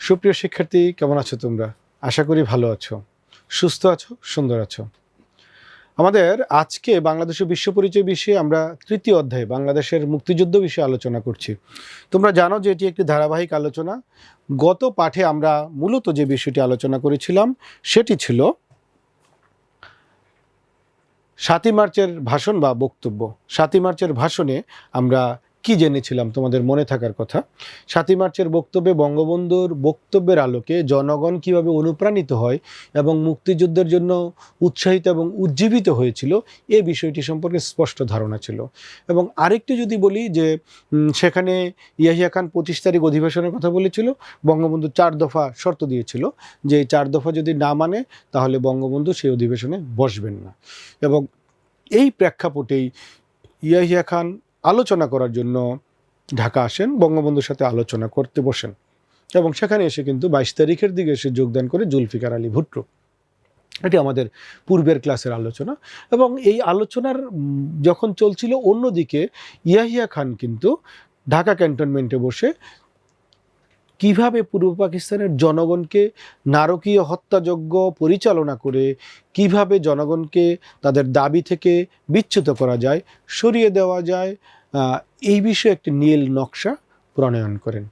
সুপ্রিয় শিক্ষার্থী, কেমন আছো তোমরা? আশা করি ভালো আছো, সুস্থ আছো, সুন্দর আছো। আমাদের আজকে বাংলাদেশের বিশ্ব পরিচয় বিষয়ে আমরা তৃতীয় অধ্যায়ে বাংলাদেশের মুক্তিযুদ্ধ বিষয়ে আলোচনা করছি। তোমরা জানো যে এটি একটি ধারাবাহিক আলোচনা। গত পাঠে আমরা মূলত যে বিষয়টি আলোচনা করেছিলাম সেটি ছিল ৭ই মার্চের ভাষণ বা বক্তব্য। ৭ই মার্চের ভাষণে আমরা কি জেনেছিলাম তোমাদের মনে থাকার কথা? ৭ই মার্চের বক্তব্যে বঙ্গবন্ধুর বক্তব্যের আলোকে জনগণ কিভাবে অনুপ্রাণিত হয় এবং মুক্তিযুদ্ধের জন্য উৎসাহিত এবং উজ্জীবিত হয়েছিল, এই বিষয়টি সম্পর্কে স্পষ্ট ধারণা ছিল। এবং আরেকটি যদি বলি যে সেখানে ইয়াহিয়া খান ২৫ তারিখ অধিবেশনের কথা বলেছিল। বঙ্গবন্ধু ৪ দফা শর্ত দিয়েছিল যে এই ৪ দফা যদি না মানে তাহলে বঙ্গবন্ধু সেই অধিবেশনে বসবেন না। এবং এই প্রেক্ষাপটেই ইয়াহিয়া খান আলোচনা করার জন্য ঢাকা আসেন, বঙ্গবন্ধুর সাথে আলোচনা করতে বসেন এবং সেখানে এসে কিন্তু ২২ তারিখের দিকে এসে যোগদান করে জুলফিকার আলী ভুট্টো। এটি আমাদের পূর্বের ক্লাসের আলোচনা। এবং এই আলোচনার যখন চলছিল, অন্যদিকে ইয়াহিয়া খান কিন্তু ঢাকা ক্যান্টনমেন্টে বসে কিভাবে পূর্ব পাকিস্তানের জনগণকে নারকীয় হত্যাযজ্ঞ পরিচালনা করে কিভাবে জনগণকে তাদের দাবি থেকে বিচ্যুত করা যায়, সরিয়ে দেওয়া যায়, এই বিষয়ে একটি নীল নকশা প্রণয়ন করেন।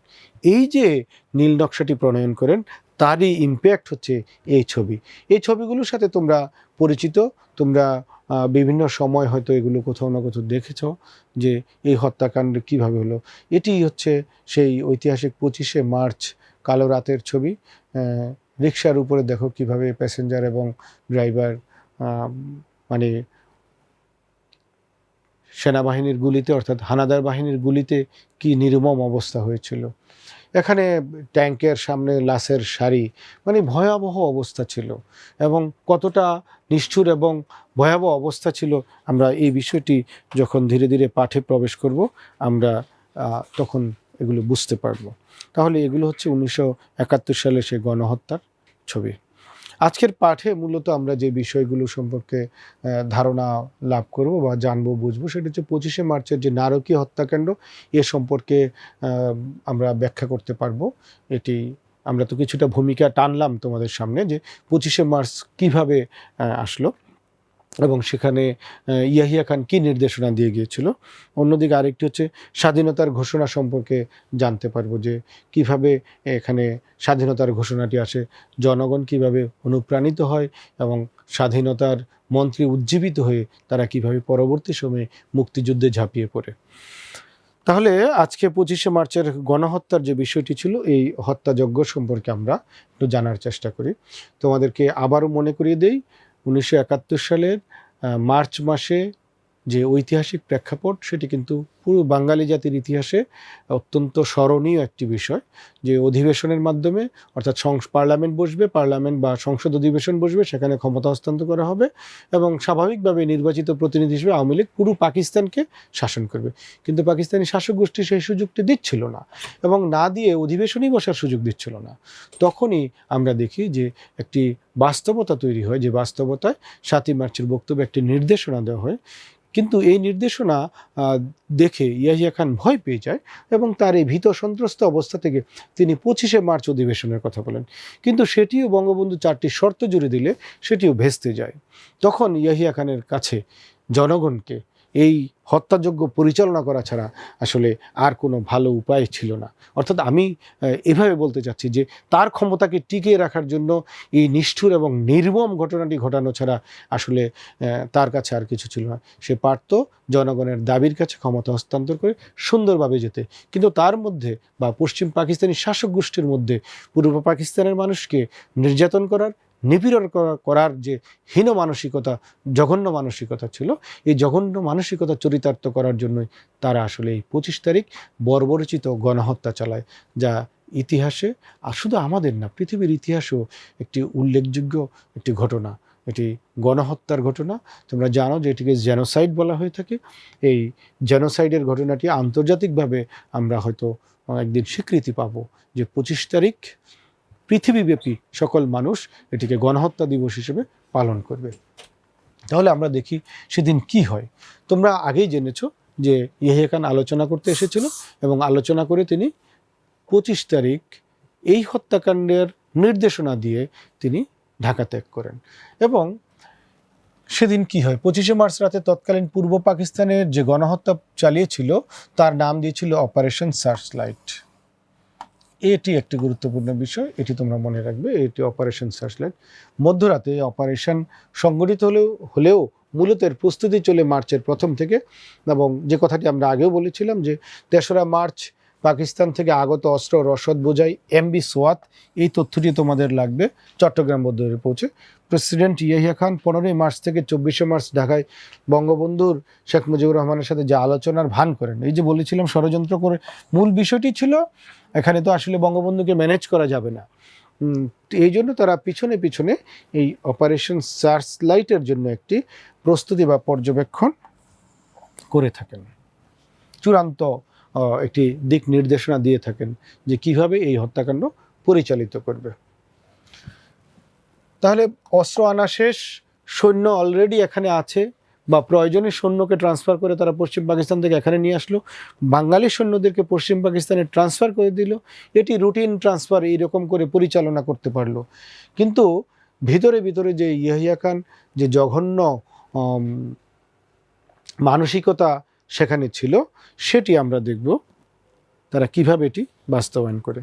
এই যে নীল নকশাটি প্রণয়ন করেন তারই ইম্প্যাক্ট হচ্ছে এই ছবি। এই ছবিগুলোর সাথে তোমরা পরিচিত, তোমরা বিভিন্ন সময় হয়তো এগুলো কোথাও না কোথাও দেখেছ যে এই হত্যাকাণ্ড কীভাবে হলো। এটি হচ্ছে সেই ঐতিহাসিক ২৫শে মার্চ কালো রাতের ছবি। রিকশার উপরে দেখো কিভাবে প্যাসেঞ্জার এবং ড্রাইভার মানে সেনাবাহিনীর গুলিতে, অর্থাৎ হানাদার বাহিনীর গুলিতে কি নির্মম অবস্থা হয়েছিল। এখানে ট্যাঙ্কের সামনে লাশের সারি, মানে ভয়াবহ অবস্থা ছিল। এবং কতটা নিষ্ঠুর এবং ভয়াবহ অবস্থা ছিল আমরা এই বিষয়টি যখন ধীরে ধীরে পাঠে প্রবেশ করব আমরা তখন এগুলো বুঝতে পারবো। তাহলে এগুলো হচ্ছে ১৯৭১ সালে সে গণহত্যার ছবি। আজকের পাঠে মূলত আমরা যে বিষয়গুলো সম্পর্কে ধারণা লাভ করব বা জানবো, বুঝবো, সেটা হচ্ছে ২৫শে মার্চের যে নারকীয় হত্যাকাণ্ড এ সম্পর্কে আমরা ব্যাখ্যা করতে পারবো। এটি আমরা তো কিছুটা ভূমিকা টানলাম তোমাদের সামনে যে ২৫শে মার্চ কীভাবে আসলো এবং সেখানে ইয়াহিয়া খান কী নির্দেশনা দিয়ে গিয়েছিল। অন্যদিকে আরেকটি হচ্ছে স্বাধীনতার ঘোষণা সম্পর্কে জানতে পারবো যে কিভাবে এখানে স্বাধীনতার ঘোষণাটি আসে, জনগণ কিভাবে অনুপ্রাণিত হয় এবং স্বাধীনতার মন্ত্রী উজ্জীবিত হয়ে তারা কিভাবে পরবর্তী সময়ে মুক্তিযুদ্ধে ঝাঁপিয়ে পড়ে। তাহলে আজকে ২৫শে মার্চের গণহত্যার যে বিষয়টি ছিল, এই হত্যাযজ্ঞ সম্পর্কে আমরা একটু জানার চেষ্টা করি। তোমাদেরকে আবারও মনে করিয়ে দেই, ১৯৭১ সালের মার্চ মাসে যে ঐতিহাসিক প্রেক্ষাপট সেটি কিন্তু পুরো বাঙালি জাতির ইতিহাসে অত্যন্ত স্মরণীয় একটি বিষয়। যে অধিবেশনের মাধ্যমে, অর্থাৎ পার্লামেন্ট বসবে, পার্লামেন্ট বা সংসদ অধিবেশন বসবে, সেখানে ক্ষমতা হস্তান্তর করা হবে এবং স্বাভাবিকভাবে নির্বাচিত প্রতিনিধি হিসেবে আওয়ামী লীগ পুরো পাকিস্তানকে শাসন করবে। কিন্তু পাকিস্তানি শাসক গোষ্ঠী সেই সুযোগটি দিচ্ছিল না এবং না দিয়ে অধিবেশনই বসার সুযোগ দিচ্ছিল না। তখনই আমরা দেখি যে একটি বাস্তবতা তৈরি হয়, যে বাস্তবতায় ৭ই মার্চের বক্তব্যে একটি নির্দেশনা দেওয়া হয়। কিন্তু এই নির্দেশনা দেখে ইয়াহিয়া খান ভয় পেয়ে যায় এবং তার এই ভীত সন্ত্রস্ত অবস্থা থেকে তিনি ২৫শে মার্চ অধিবেশনের কথা বলেন। কিন্তু সেটিও বঙ্গবন্ধু ৪টি শর্ত জুড়ে দিলে সেটিও ভেস্তে যায়। তখন ইয়াহিয়া খানের কাছে জনগণকে এই হত্যাযজ্ঞ পরিচালনা করা ছাড়া আসলে আর কোনো ভালো উপায় ছিল না। অর্থাৎ আমি এভাবে বলতে চাচ্ছি যে তার ক্ষমতাকে টিকিয়ে রাখার জন্য এই নিষ্ঠুর এবং নির্মম ঘটনাটি ঘটানো ছাড়া আসলে তার কাছে আর কিছু ছিল না। সে পারত জনগণের দাবির কাছে ক্ষমতা হস্তান্তর করে সুন্দরভাবে যেতে। কিন্তু তার মধ্যে বা পশ্চিম পাকিস্তানি শাসক গোষ্ঠীর মধ্যে পূর্ব পাকিস্তানের মানুষকে নির্যাতন করার, নিপীড়ন করার যে হীন মানসিকতা, জঘন্য মানসিকতা ছিল, এই জঘন্য মানসিকতা চরিতার্থ করার জন্যই তারা আসলে এই ২৫ তারিখ বর্বরচিত গণহত্যা চালায়, যা ইতিহাসে, আর শুধু আমাদের না, পৃথিবীর ইতিহাসেও একটি উল্লেখযোগ্য একটি ঘটনা। এটি গণহত্যার ঘটনা। তোমরা জানো যে এটিকে জেনোসাইড বলা হয়ে থাকে। এই জেনোসাইডের ঘটনাটি আন্তর্জাতিকভাবে আমরা হয়তো একদিন স্বীকৃতি পাবো যে ২৫ তারিখ পৃথিবীব্যাপী সকল মানুষ এটিকে গণহত্যা দিবস হিসেবে পালন করবে। তাহলে আমরা দেখি সেদিন কি হয়। তোমরা আগেই জেনেছো যে ইয়াহিয়া খান আলোচনা করতে এসেছিল এবং আলোচনা করে তিনি ২৫ তারিখ এই হত্যাকাণ্ডের নির্দেশনা দিয়ে তিনি ঢাকা ত্যাগ করেন। এবং সেদিন কি হয়, 25শে মার্চ রাতে তৎকালীন পূর্ব পাকিস্তানের যে গণহত্যা চালিয়েছিল তার নাম দিয়েছিল অপারেশন সার্চলাইট। এটি একটি গুরুত্বপূর্ণ বিষয়, এটি তোমরা মনে রাখবে, এটি অপারেশন সার্চলাইট। মধ্যরাতে অপারেশন সংগঠিত হলেও মূলত এর প্রস্তুতি চলে মার্চের প্রথম থেকে। এবং যে কথাটি আমরা আগেও বলেছিলাম যে 3রা মার্চ পাকিস্তান থেকে আগত অস্ত্র রসদ বোঝাই এমবি সোয়াত, এই তথ্যটি তোমাদের লাগবে, চট্টগ্রাম বন্দরে পৌঁছে। প্রেসিডেন্ট ইয়াহিয়া খান 15ই মার্চ থেকে 24শে মার্চ ঢাকায় বঙ্গবন্ধুর শেখ মুজিবুর রহমানের সাথে যে আলোচনার ভান করেন, এই যে বলেছিলাম ষড়যন্ত্র করে, মূল বিষয়টি ছিল এখানে তো আসলে বঙ্গবন্ধুকে ম্যানেজ করা যাবে না, এই জন্য তারা পিছনে পিছনে এই অপারেশন সার্চলাইটের জন্য একটি প্রস্তুতি বা পর্যবেক্ষণ করে থাকেন, চূড়ান্ত একটি দিক নির্দেশনা দিয়ে থাকেন যে কিভাবে এই হত্যাকাণ্ড পরিচালিত করবে। তাহলে অস্ত্র আনা শেষ, সৈন্য অলরেডি এখানে আছে বা প্রয়োজনে সৈন্যকে ট্রান্সফার করে তারা পশ্চিম পাকিস্তান থেকে এখানে নিয়ে আসলো, বাঙালি সৈন্যদেরকে পশ্চিম পাকিস্তানে ট্রান্সফার করে দিল, এটি রুটিন ট্রান্সফার এইরকম করে পরিচালনা করতে পারলো। কিন্তু ভিতরে ভিতরে যে ইয়াহিয়া খান যে জঘন্য মানসিকতা সেখানে ছিল, সেটি আমরা দেখব তারা কিভাবে এটি বাস্তবায়ন করে।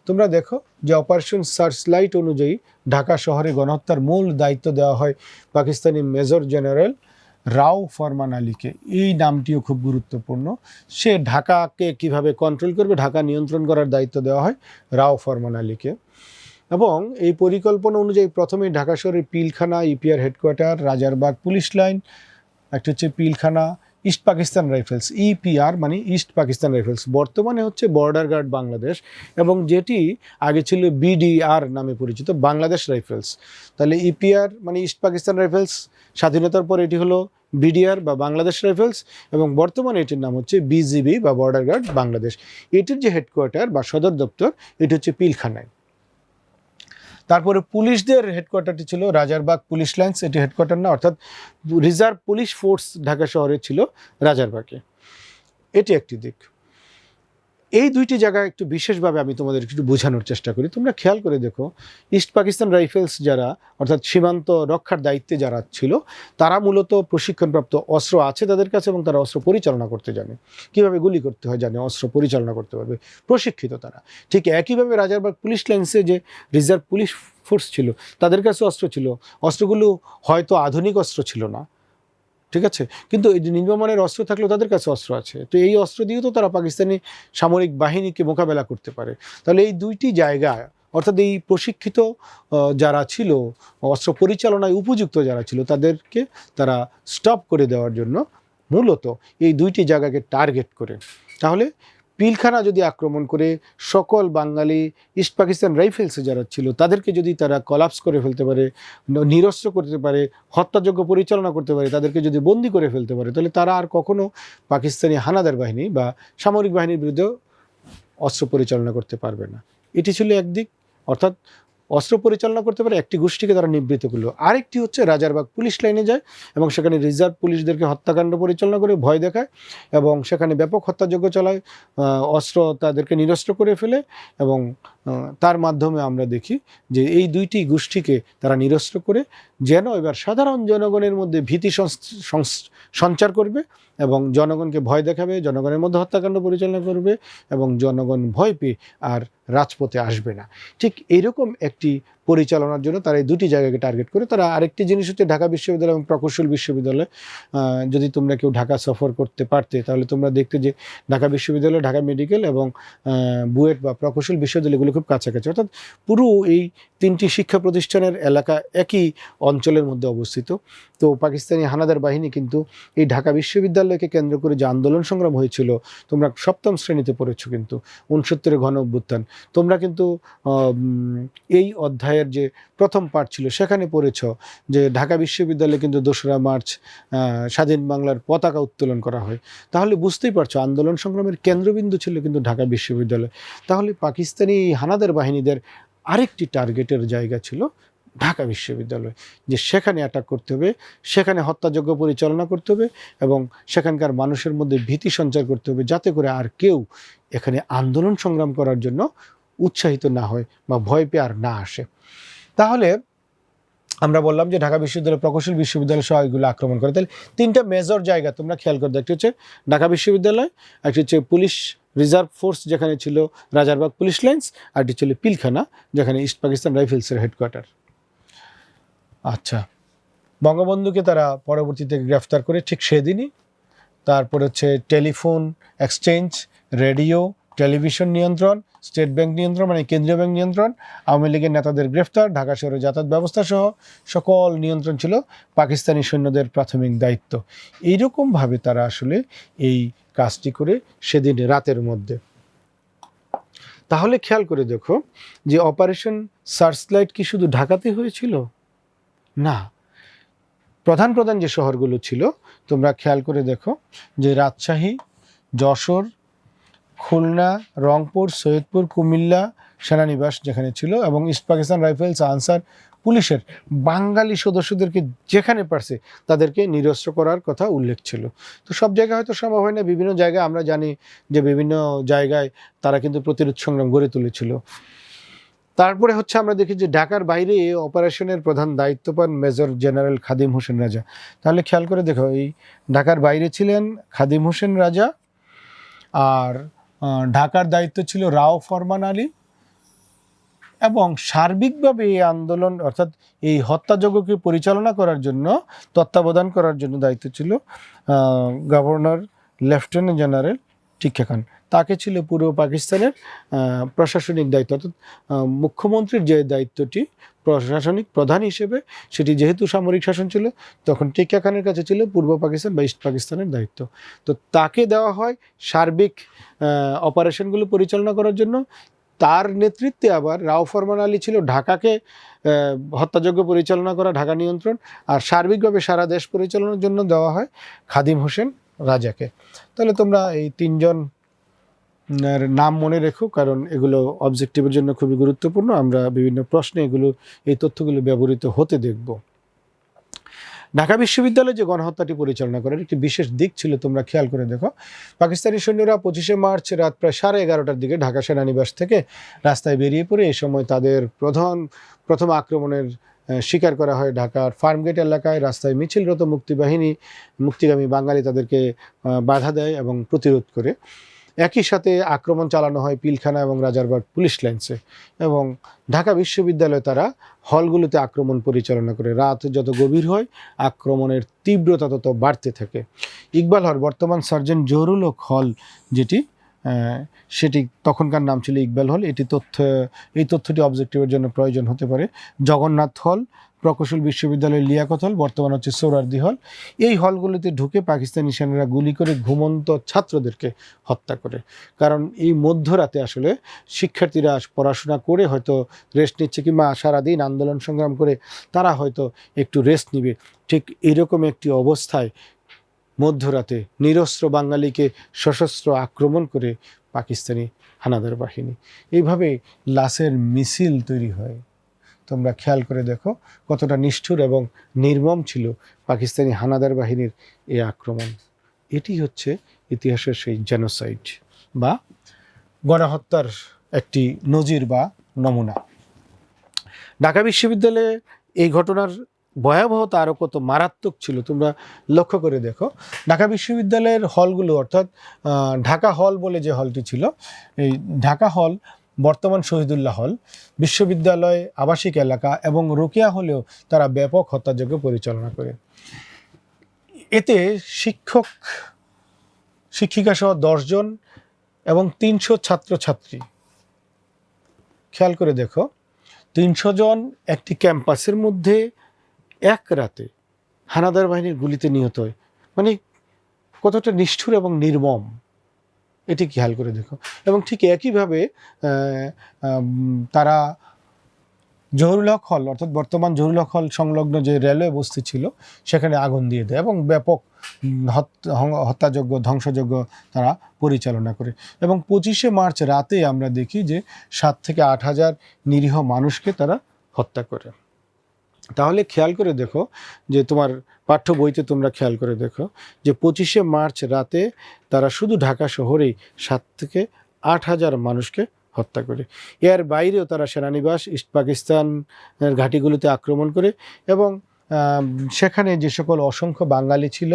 তোমরা দেখো যে অপারেশন সার্চলাইট অনুযায়ী ঢাকা শহরে গণহত্যার মূল দায়িত্ব দেওয়া হয় পাকিস্তানি মেজর জেনারেল রাও ফরমান আলীকে। এই নামটিও খুব গুরুত্বপূর্ণ। সে ঢাকাকে কিভাবে কন্ট্রোল করবে, ঢাকা নিয়ন্ত্রণ করার দায়িত্ব দেওয়া হয় রাও ফরমান আলীকে। এবং এই পরিকল্পনা অনুযায়ী প্রথমেই ঢাকা শহরের Pilkhana, EPR headquarter, Rajarbag police line, একটা হচ্ছে Pilkhana, East Pakistan Rifles, EPR মানে ইস্ট পাকিস্তান রাইফেলস, বর্তমানে হচ্ছে বর্ডার গার্ড বাংলাদেশ, এবং যেটি আগে ছিল বিডিআর নামে পরিচিত বাংলাদেশ রাইফেলস। তাহলে ইপিআর মানে ইস্ট পাকিস্তান রাইফেলস, স্বাধীনতার পর এটি হলো বিডিআর বা বাংলাদেশ রাইফেলস, এবং বর্তমানে এটির নাম হচ্ছে বিজিবি বা বর্ডার গার্ড বাংলাদেশ। এটির যে হেডকোয়ার্টার বা সদর দপ্তর এটি হচ্ছে পিলখানায়। তারপরে পুলিশদের হেডকোয়ার্টারটি ছিল রাজারবাগ পুলিশ লাইন্স, এটি হেডকোয়ার্টার না, অর্থাৎ রিজার্ভ পুলিশ ফোর্স ঢাকা শহরে ছিল রাজারবাগে। এটি একটি দিক। এই দুইটি জায়গায় একটু বিশেষভাবে আমি তোমাদের একটু বোঝানোর চেষ্টা করি। তোমরা খেয়াল করে দেখো, ইস্ট পাকিস্তান রাইফেলস যারা অর্থাৎ সীমান্ত রক্ষার দায়িত্বে যারা ছিল, তারা মূলত প্রশিক্ষণপ্রাপ্ত, অস্ত্র আছে তাদের কাছে এবং তারা অস্ত্র পরিচালনা করতে জানে, কিভাবে গুলি করতে হয় জানে, অস্ত্র পরিচালনা করতে পারবে, প্রশিক্ষিত তারা। ঠিক একইভাবে রাজারবাগ পুলিশ লাইন্সে যে রিজার্ভ পুলিশ ফোর্স ছিল, তাদের কাছে অস্ত্র ছিল, অস্ত্রগুলো হয়তো আধুনিক অস্ত্র ছিল না, ঠিক আছে, কিন্তু এই যে নিম্নমানের অস্ত্র থাকলেও তাদের কাছে অস্ত্র আছে, তো এই অস্ত্র দিয়েও তো তারা পাকিস্তানি সামরিক বাহিনীকে মোকাবেলা করতে পারে। তাহলে এই দুইটি জায়গা, অর্থাৎ এই প্রশিক্ষিত যারা ছিল, অস্ত্র পরিচালনায় উপযুক্ত যারা ছিল, তাদেরকে তারা স্টপ করে দেওয়ার জন্য মূলত এই দুইটি জায়গাকে টার্গেট করে, তাহলে পিলখানা যদি আক্রমণ করে সকল বাঙালি ইস্ট পাকিস্তান রাইফেলসে যারা ছিল তাদেরকে যদি তারা কলাপস করে ফেলতে পারে, নিরস্ত্র করতে পারে, হত্যাযজ্ঞ পরিচালনা করতে পারে, তাদেরকে যদি বন্দি করে ফেলতে পারে, তাহলে তারা আর কখনো পাকিস্তানি হানাদার বাহিনী বা সামরিক বাহিনীর বিরুদ্ধে অস্ত্র পরিচালনা করতে পারবে না। এটি ছিল একদিক, অর্থাৎ অস্ত্র পরিচালনা করতে পারে একটি গোষ্ঠীকে তারা নিবৃত্ত করলো। আরেকটি হচ্ছে রাজারবাগ পুলিশ লাইনে যায় এবং সেখানে রিজার্ভ পুলিশদেরকে হত্যাকাণ্ড পরিচালনা করে ভয় দেখায় এবং সেখানে ব্যাপক হত্যাযজ্ঞ চালায়, অস্ত্র তাদেরকে নিরস্ত্র করে ফেলে, এবং তার মাধ্যমে আমরা দেখি যে এই দুইটি গোষ্ঠীকে তারা নিরস্ত্র করে যেন এবার সাধারণ জনগণের মধ্যে ভীতি সঞ্চার করবে এবং জনগণকে ভয় দেখাবে, জনগণের মধ্যে হত্যাকাণ্ড পরিচালনা করবে এবং জনগণ ভয় পেয়ে আর রাজপথে আসবে না। ঠিক এইরকম একটি পরিচালনার জন্য তারা এই দুটি জায়গাকে টার্গেট করে। তারা আরেকটি জিনিস হচ্ছে ঢাকা বিশ্ববিদ্যালয় এবং প্রকৌশল বিশ্ববিদ্যালয়। যদি তোমরা কেউ ঢাকা সফর করতে পারতে তাহলে তোমরা দেখতে যে ঢাকা বিশ্ববিদ্যালয়, ঢাকা মেডিকেল এবং বুয়েট বা প্রকৌশল বিশ্ববিদ্যালয়গুলো খুব কাছাকাছি, অর্থাৎ পুরো এই তিনটি শিক্ষা প্রতিষ্ঠানের এলাকা একই অঞ্চলের মধ্যে অবস্থিত। তো পাকিস্তানি হানাদার বাহিনী কিন্তু এই ঢাকা বিশ্ববিদ্যালয়কে কেন্দ্র করে যে আন্দোলন সংগ্রাম হয়েছিল, তোমরা সপ্তম শ্রেণীতে পড়েছো কিন্তু 69-এর গণ অভ্যুত্থান, তোমরা কিন্তু এই অধ্যায়ের যে প্রথম পাঠ ছিল সেখানে পড়েছ যে ঢাকা বিশ্ববিদ্যালয়ে কিন্তু 2রা মার্চ স্বাধীন বাংলার পতাকা উত্তোলন করা হয়। তাহলে বুঝতেই পারছো আন্দোলন সংগ্রামের কেন্দ্রবিন্দু ছিল কিন্তু ঢাকা বিশ্ববিদ্যালয়। তাহলে পাকিস্তানি হানাদার বাহিনীদের আরেকটি টার্গেটের জায়গা ছিল ঢাকা বিশ্ববিদ্যালয়, যে সেখানে অ্যাটাক করতে হবে, সেখানে হত্যাযজ্ঞ পরিচালনা করতে হবে এবং সেখানকার মানুষের মধ্যে ভীতি সঞ্চার করতে হবে, যাতে করে আর কেউ এখানে আন্দোলন সংগ্রাম করার জন্য উৎসাহিত না হয় বা ভয় পেয়ে আর না আসে। তাহলে আমরা বললাম যে ঢাকা বিশ্ববিদ্যালয়, প্রকৌশল বিশ্ববিদ্যালয় সহ এগুলো আক্রমণ করে। তাহলে তিনটা মেজর জায়গা তোমরা খেয়াল করে দেখো, একটি হচ্ছে ঢাকা বিশ্ববিদ্যালয়, একটি হচ্ছে পুলিশ রিজার্ভ ফোর্স যেখানে ছিল রাজারবাগ পুলিশ লাইন্স, আর একটি ছিল পিলখানা যেখানে ইস্ট পাকিস্তান রাইফেলসের হেডকোয়ার্টার। আচ্ছা, বঙ্গবন্ধুকে তারা পরবর্তীতে গ্রেফতার করে ঠিক সেদিনই তারপরে হচ্ছে টেলিফোন এক্সচেঞ্জ, রেডিও, টেলিভিশন নিয়ন্ত্রণ, স্টেট ব্যাংক নিয়ন্ত্রণ মানে কেন্দ্রীয় ব্যাংক নিয়ন্ত্রণ, আওয়ামী লীগের নেতাদের গ্রেফতার, ঢাকা শহরে যাতায়াত ব্যবস্থা সহ সকল নিয়ন্ত্রণ ছিল পাকিস্তানি সৈন্যদের প্রাথমিক দায়িত্ব। এইরকমভাবে তারা আসলে এই কাজটি করে সেদিন রাতের মধ্যে। তাহলে খেয়াল করে দেখো যে অপারেশন সার্চলাইট কি শুধু ঢাকাতে হয়েছিল? না, প্রধান প্রধান যে শহরগুলো ছিল তোমরা খেয়াল করে দেখো যে রাজশাহী, যশোর, খুলনা, রংপুর, সৈয়দপুর, কুমিল্লা সেনানিবাস যেখানে ছিল, এবং ইস্ট পাকিস্তান রাইফেলস, আনসার পুলিশের বাঙালি সদস্যদেরকে যেখানে পারছে তাদেরকে নিরস্ত্র করার কথা উল্লেখ ছিল। তো সব জায়গায় হয়তো সম্ভব হয় না, বিভিন্ন জায়গায় আমরা জানি যে বিভিন্ন জায়গায় তারা কিন্তু প্রতিরোধ সংগ্রাম গড়ে তুলেছিল। তারপরে হচ্ছে আমরা দেখি যে ঢাকার বাইরে অপারেশনের প্রধান দায়িত্ব পান মেজর জেনারেল খাদিম হোসেন রাজা। তাহলে খেয়াল করে দেখো, এই ঢাকার বাইরে ছিলেন খাদিম হোসেন রাজা, আর ঢাকার দায়িত্ব ছিল রাও ফরমান আলী, এবং সার্বিকভাবে এই আন্দোলন অর্থাৎ এই হত্যাযজ্ঞকে পরিচালনা করার জন্য, তত্ত্বাবধান করার জন্য দায়িত্ব ছিল গভর্নর লেফটেন্যান্ট জেনারেল টিক্কা খান। তাকে ছিল পূর্ব পাকিস্তানের প্রশাসনিক দায়িত্ব, অর্থাৎ মুখ্যমন্ত্রীর যে দায়িত্বটি প্রশাসনিক প্রধান হিসেবে, সেটি যেহেতু সামরিক শাসন ছিল তখন টিক্কা খানের কাছে ছিল পূর্ব পাকিস্তান বা ইস্ট পাকিস্তানের দায়িত্ব। তো তাকে দেওয়া হয় সার্বিক অপারেশনগুলো পরিচালনা করার জন্য। তার নেতৃত্বে আবার রাও ফরমান আলী ছিল ঢাকাকে হত্যাযজ্ঞ পরিচালনা করা, ঢাকা নিয়ন্ত্রণ, আর সার্বিকভাবে সারা দেশ পরিচালনার জন্য দেওয়া হয় খাদিম হোসেন রাজাকে। তাহলে তোমরা এই তিনজন নাম মনে রেখো, কারণ এগুলো অবজেক্টিভের জন্য খুবই গুরুত্বপূর্ণ। আমরা বিভিন্ন প্রশ্নে এই তথ্যগুলো ব্যবহৃত হতে দেখব। ঢাকা বিশ্ববিদ্যালয়ে যে গণহত্যাটি পরিচালনা করার একটি বিশেষ দিক ছিল, তোমরা খেয়াল করে দেখো, পাকিস্তানি সৈন্যরা 25শে মার্চ রাত প্রায় 11:30টার দিকে ঢাকা সেনানিবাস থেকে রাস্তায় বেরিয়ে পড়ে। এই সময় তাদের প্রথম আক্রমণের শিকার করা হয় ঢাকার ফার্মগেট এলাকায়। রাস্তায় মিছিলরত মুক্তিগামী বাঙালি তাদেরকে বাধা দেয় এবং প্রতিরোধ করে। একই সাথে আক্রমণ চালানো হয় পিলখানা এবং রাজারবাগ পুলিশ লাইন্সে, এবং ঢাকা বিশ্ববিদ্যালয়ে তারা হলগুলোতে আক্রমণ পরিচালনা করে। রাত যত গভীর হয় আক্রমণের তীব্রতা তত বাড়তে থাকে। ইকবাল হল, বর্তমান সার্জেন্ট জহুরুল হক হল যেটি, সেটি তখনকার নাম ছিল ইকবাল হল। এই তথ্যটি অবজেক্টিভের জন্য প্রয়োজন হতে পারে। জগন্নাথ হল, প্রকৌশল বিশ্ববিদ্যালয়ের লিয়াকত হল, বর্তমান হচ্ছে সোহরাওয়ার্দী হল। এই হলগুলিতে ঢুকে পাকিস্তানি সেনারা গুলি করে ঘুমন্ত ছাত্রদেরকে হত্যা করে। কারণ এই মধ্যরাতে আসলে শিক্ষার্থীরা পড়াশোনা করে হয়তো রেস্ট নিচ্ছে, কিংবা সারাদিন আন্দোলন সংগ্রাম করে তারা হয়তো একটু রেস্ট নিবে, ঠিক এরকম একটি অবস্থায় মধ্যরাতে নিরস্ত্র বাঙালিকে সশস্ত্র আক্রমণ করে পাকিস্তানি হানাদার বাহিনী। এইভাবে লাশের মিছিল তৈরি হয়। তোমরা খেয়াল করে দেখো কতটা নিষ্ঠুর এবং নির্মম ছিল পাকিস্তানি হানাদার বাহিনীর এই আক্রমণ। এটি হচ্ছে ইতিহাসের সেই জেনোসাইড বা গণহত্যার একটি নজির বা নমুনা। ঢাকা বিশ্ববিদ্যালয়ে এই ঘটনার ভয়াবহতা আরও কত মারাত্মক ছিল তোমরা লক্ষ্য করে দেখো। ঢাকা বিশ্ববিদ্যালয়ের হলগুলো, অর্থাৎ ঢাকা হল বলে যে হলটি ছিল, এই ঢাকা হল, বর্তমান শহীদুল্লাহ হল, বিশ্ববিদ্যালয় আবাসিক এলাকা এবং রোকেয়া হলেও তারা ব্যাপক হত্যাযজ্ঞ পরিচালনা করে। এতে শিক্ষিকা সহ 10 জন এবং 300 ছাত্রছাত্রী, খেয়াল করে দেখো 300 জন একটি ক্যাম্পাসের মধ্যে এক রাতে হানাদার বাহিনীর গুলিতে নিহত হয়। মানে কতটা নিষ্ঠুর এবং নির্মম এটি খেয়াল করে দেখো। এবং ঠিক একইভাবে তারা জহুরুল হক হল, অর্থাৎ বর্তমান জহুরুল হক হল সংলগ্ন যে রেলওয়ে বস্তি ছিল সেখানে আগুন দিয়ে দেয় এবং ব্যাপক হত্যাযজ্ঞ, ধ্বংসযজ্ঞ তারা পরিচালনা করে। এবং 25শে মার্চ রাতে আমরা দেখি যে 7 থেকে 8 হাজার নিরীহ মানুষকে তারা হত্যা করে। তাহলে খেয়াল করে দেখো যে তোমার পাঠ্য বইতে তোমরা খেয়াল করে দেখো যে 25শে মার্চ রাতে তারা শুধু ঢাকা শহরেই 7 থেকে 8 হাজার মানুষকে হত্যা করে। এর বাইরেও তারা সেনানিবাস, ইস্ট পাকিস্তানের ঘাঁটিগুলোতে আক্রমণ করে এবং সেখানে যে সকল অসংখ্য বাঙালি ছিল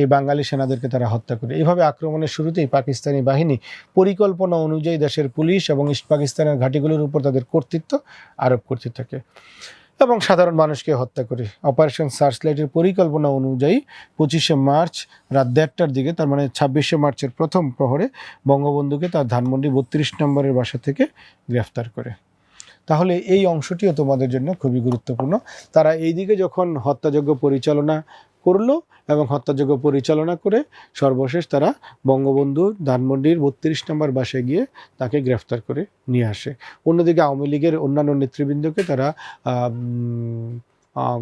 এই বাঙালি সেনাদেরকে তারা হত্যা করে। এভাবে আক্রমণের শুরুতেই পাকিস্তানি বাহিনী পরিকল্পনা অনুযায়ী দেশের পুলিশ এবং ইস্ট পাকিস্তানের ঘাঁটিগুলোর উপর তাদের কর্তৃত্ব আরোপ করতে থাকে এবং সাধারণ মানুষকে হত্যা করে। অপারেশন সার্চলাইটের পরিকল্পনা অনুযায়ী 25শে মার্চ রাত 1:30টার দিকে, তার মানে 26শে মার্চের প্রথম প্রহরে বঙ্গবন্ধুকে তার ধানমন্ডি 32 নম্বরের বাসা থেকে গ্রেফতার করে। তাহলে এই অংশটিও তোমাদের জন্য খুবই গুরুত্বপূর্ণ। তারা এই দিকে যখন হত্যাযজ্ঞ পরিচালনা করলো এবং হত্যাযজ্ঞ পরিচালনা করে সর্বশেষ তারা বঙ্গবন্ধু ধানমন্ডির 32 নম্বর বাসায় গিয়ে তাকে গ্রেফতার করে নিয়ে আসে। অন্যদিকে আওয়ামী লীগের অন্যান্য নেতৃবৃন্দকে তারা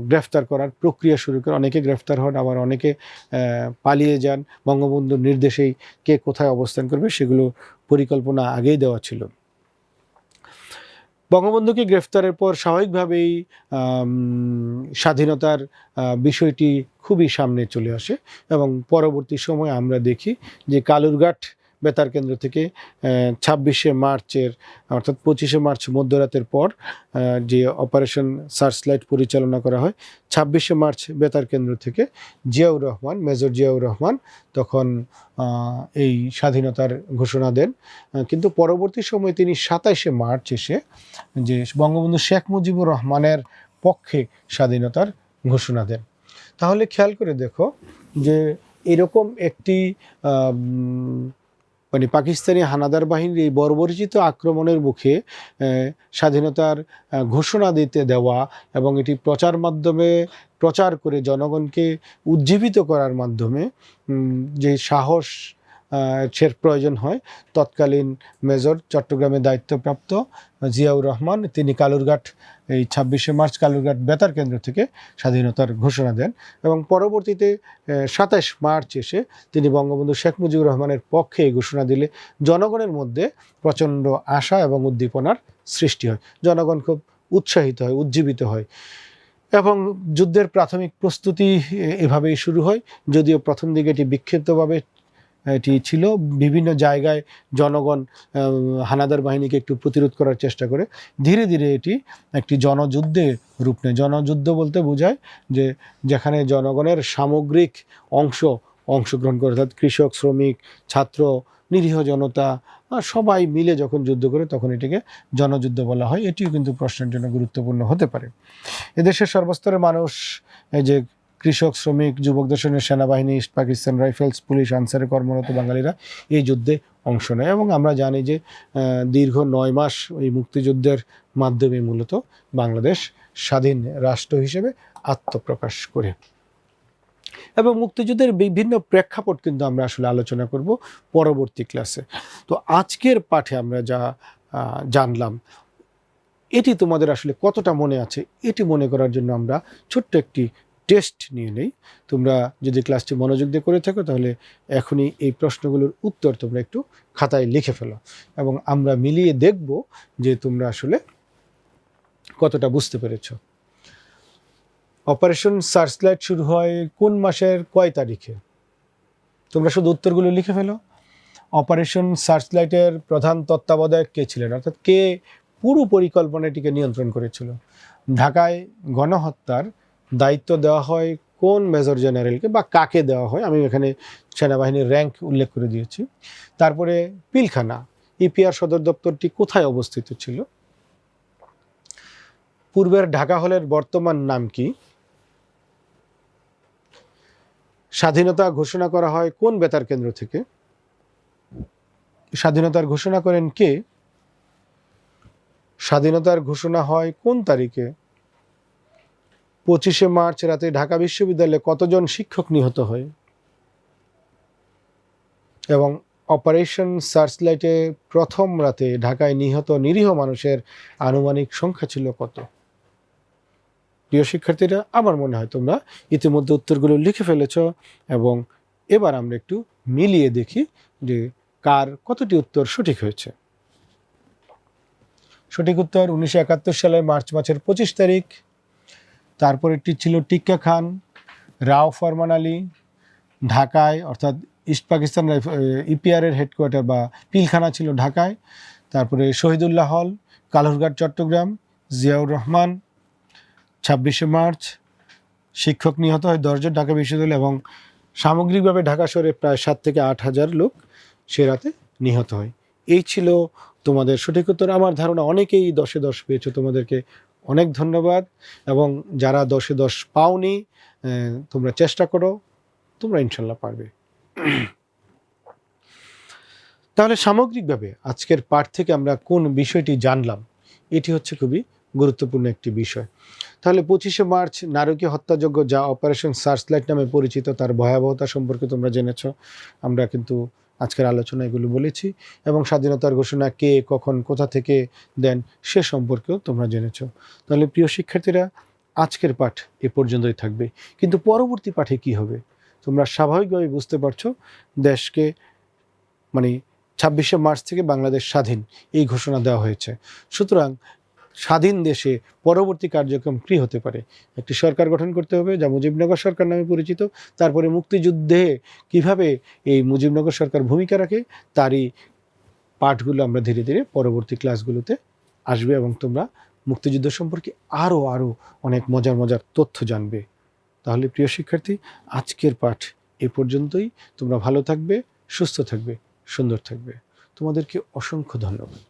গ্রেফতার করার প্রক্রিয়া শুরু করে। অনেকে গ্রেফতার হন, আবার অনেকে পালিয়ে যান। বঙ্গবন্ধুর নির্দেশেই কে কোথায় অবস্থান করবে সেগুলো পরিকল্পনা আগেই দেওয়া ছিল। বঙ্গবন্ধুকে গ্রেফতারের পর স্বাভাবিকভাবেই স্বাধীনতার বিষয়টি খুবই সামনে চলে আসে এবং পরবর্তী সময়ে আমরা দেখি যে কালুরঘাট বেতার কেন্দ্র থেকে 26শে মার্চের অর্থাৎ 25শে মার্চ মধ্যরাতের পর যে অপারেশন সার্চলাইট পরিচালনা করা হয়, 26শে মার্চ বেতার কেন্দ্র থেকে জিয়াউর রহমান, মেজর জিয়াউর রহমান তখন এই স্বাধীনতার ঘোষণা দেন। কিন্তু পরবর্তী সময়ে তিনি 27শে মার্চ এসে যে বঙ্গবন্ধু শেখ মুজিবুর রহমানের পক্ষে স্বাধীনতার ঘোষণা দেন। তাহলে খেয়াল করে দেখো যে এরকম একটি মানে পাকিস্তানি হানাদার বাহিনীর এই বর্বরচিত আক্রমণের মুখে স্বাধীনতার ঘোষণা দিতে দেওয়া এবং এটি প্রচার মাধ্যমে প্রচার করে জনগণকে উজ্জীবিত করার মাধ্যমে যে সাহস এর প্রয়োজন হয়, তৎকালীন মেজর চট্টগ্রামে দায়িত্বপ্রাপ্ত জিয়াউর রহমান তিনি কালুরঘাট এই 26শে মার্চ কালুরঘাট বেতার কেন্দ্র থেকে স্বাধীনতার ঘোষণা দেন এবং পরবর্তীতে 27 মার্চ এসে তিনি বঙ্গবন্ধু শেখ মুজিবুর রহমানের পক্ষে এই ঘোষণা দিলে জনগণের মধ্যে প্রচণ্ড আশা এবং উদ্দীপনার সৃষ্টি হয়। জনগণ খুব উৎসাহিত হয়, উজ্জীবিত হয় এবং যুদ্ধের প্রাথমিক প্রস্তুতি এভাবেই শুরু হয়। যদিও প্রথম দিকে এটি বিক্ষিপ্তভাবে এটি ছিল, বিভিন্ন জায়গায় জনগণ হানাদার বাহিনীকে একটু প্রতিরোধ করার চেষ্টা করে। ধীরে ধীরে এটি একটি জনযুদ্ধে রূপ নেয়। জনযুদ্ধ বলতে বোঝায় যে যেখানে জনগণের সামগ্রিক অংশগ্রহণ করে, অর্থাৎ কৃষক, শ্রমিক, ছাত্র, নিরীহ জনতা সবাই মিলে যখন যুদ্ধ করে তখন এটিকে জনযুদ্ধ বলা হয়। এটিও কিন্তু প্রশ্নের জন্য গুরুত্বপূর্ণ হতে পারে। এদেশের সর্বস্তরের মানুষ, এই যে কৃষক, শ্রমিক, যুবকদের সঙ্গে সেনাবাহিনী, ইস্ট পাকিস্তান রাইফেলস, পুলিশ, আনসারে কর্মরত বাঙালিরা এই যুদ্ধে অংশ নেয় এবং আমরা জানি যে দীর্ঘ 9 মাস এই মুক্তিযুদ্ধের মাধ্যমে মূলত বাংলাদেশ স্বাধীন রাষ্ট্র হিসেবে আত্মপ্রকাশ করে। এবং মুক্তিযুদ্ধের বিভিন্ন প্রেক্ষাপট কিন্তু আমরা আসলে আলোচনা করব পরবর্তী ক্লাসে। তো আজকের পাঠে আমরা যা জানলাম এটি তোমাদের আসলে কতটা মনে আছে এটি মনে করার জন্য আমরা ছোট্ট একটি টেস্ট নিয়ে নেই। তোমরা যদি ক্লাসটি মনোযোগ দিয়ে করে থাকো তাহলে এখনই এই প্রশ্নগুলোর উত্তর তোমরা একটু খাতায় লিখে ফেলো এবং আমরা মিলিয়ে দেখব যে তোমরা আসলে কতটা বুঝতে পেরেছো। অপারেশন সার্চলাইট শুরু হয় কোন মাসের কয় তারিখে? তোমরা শুধু উত্তরগুলো লিখে ফেলো। অপারেশন সার্চলাইটের প্রধান তত্ত্বাবধায়ক কে ছিলেন, অর্থাৎ কে পুরো পরিকল্পনাটিকে নিয়ন্ত্রণ করেছিল? ঢাকায় গণহত্যার দায়িত্ব দেওয়া হয় কোন মেজর জেনারেলকে বা কাকে দেওয়া হয়? আমি এখানে সেনাবাহিনীর র্যাঙ্ক উল্লেখ করে দিয়েছি। তারপরে পিলখানা, ইপিআর সদর দপ্তরটি কোথায় অবস্থিত ছিল? পূর্বের ঢাকা হলের বর্তমান নাম কি? স্বাধীনতা ঘোষণা করা হয় কোন বেতার কেন্দ্র থেকে? স্বাধীনতার ঘোষণা করেন কে? স্বাধীনতার ঘোষণা হয় কোন তারিখে? 25শে মার্চ রাতে ঢাকা বিশ্ববিদ্যালয়ে কতজন শিক্ষক নিহত হয়? এবং অপারেশন সার্চলাইটে প্রথম রাতে ঢাকায় নিহত নিরীহ মানুষের আনুমানিক সংখ্যা ছিল কত? প্রিয় শিক্ষার্থীরা, আমার মনে হয় তোমরা ইতিমধ্যে উত্তরগুলো লিখে ফেলেছ এবং এবার আমরা একটু মিলিয়ে দেখি যে কার কতটি উত্তর সঠিক হয়েছে। সঠিক উত্তর 1971 সালের মার্চ মাসের 25 তারিখ। তারপরেরটি ছিল টিক্কা খান, রাও ফরমান আলী, ঢাকায়, অর্থাৎ ইস্ট পাকিস্তান ইপিআরের হেডকোয়ার্টার বা পিলখানা ছিল ঢাকায়। তারপরে শহীদুল্লাহ হল, কালুরঘাট, চট্টগ্রাম, জিয়াউর রহমান, 26শে মার্চ শিক্ষক নিহত হয় 10 জন ঢাকা বিশ্ববিদ্যালয়, এবং সামগ্রিকভাবে ঢাকা শহরে প্রায় 7 থেকে 8 হাজার লোক সে রাতে নিহত হয়। এই ছিল তোমাদের সঠিক উত্তর। আমার ধারণা অনেকেই 10-এ 10 পেয়েছো, তোমাদেরকে অনেক ধন্যবাদ। এবং যারা 10-এ 10 পাওনি, তোমরা চেষ্টা করো, তোমরা ইনশাল্লাহ পারবে। তাহলে সামগ্রিকভাবে আজকের পাঠ থেকে আমরা কোন বিষয়টি জানলাম, এটি হচ্ছে খুবই গুরুত্বপূর্ণ একটি বিষয়। তাহলে 25শে মার্চ নারকীয় হত্যাযজ্ঞ, যা অপারেশন সার্চলাইট নামে পরিচিত, তার ভয়াবহতা সম্পর্কে তোমরা জেনেছ। আমরা কিন্তু আজকের আলোচনা এগুলো বলেছি, এবং স্বাধীনতার ঘোষণা কে, কখন, কোথা থেকে দেন সে সম্পর্কেও তোমরা জেনেছ। তাহলে প্রিয় শিক্ষার্থীরা, আজকের পাঠ এ পর্যন্তই থাকবে, কিন্তু পরবর্তী পাঠে কি হবে তোমরা স্বাভাবিকভাবে বুঝতে পারছো। দেশকে মানে 26শে মার্চ থেকে বাংলাদেশ স্বাধীন এই ঘোষণা দেওয়া হয়েছে। সুতরাং স্বাধীন দেশে পরবর্তী কার্যক্রম কী হতে পারে? একটি সরকার গঠন করতে হবে, যা মুজিবনগর সরকার নামে পরিচিত। তারপরে মুক্তিযুদ্ধে কিভাবে এই মুজিবনগর সরকার ভূমিকা রাখে, তারই পাঠগুলো আমরা ধীরে ধীরে পরবর্তী ক্লাসগুলোতে আসবে, এবং তোমরা মুক্তিযুদ্ধ সম্পর্কে আরও অনেক মজার মজার তথ্য জানবে। তাহলে প্রিয় শিক্ষার্থী, আজকের পাঠ এ পর্যন্তই। তোমরা ভালো থাকবে, সুস্থ থাকবে, সুন্দর থাকবে। তোমাদেরকে অসংখ্য ধন্যবাদ।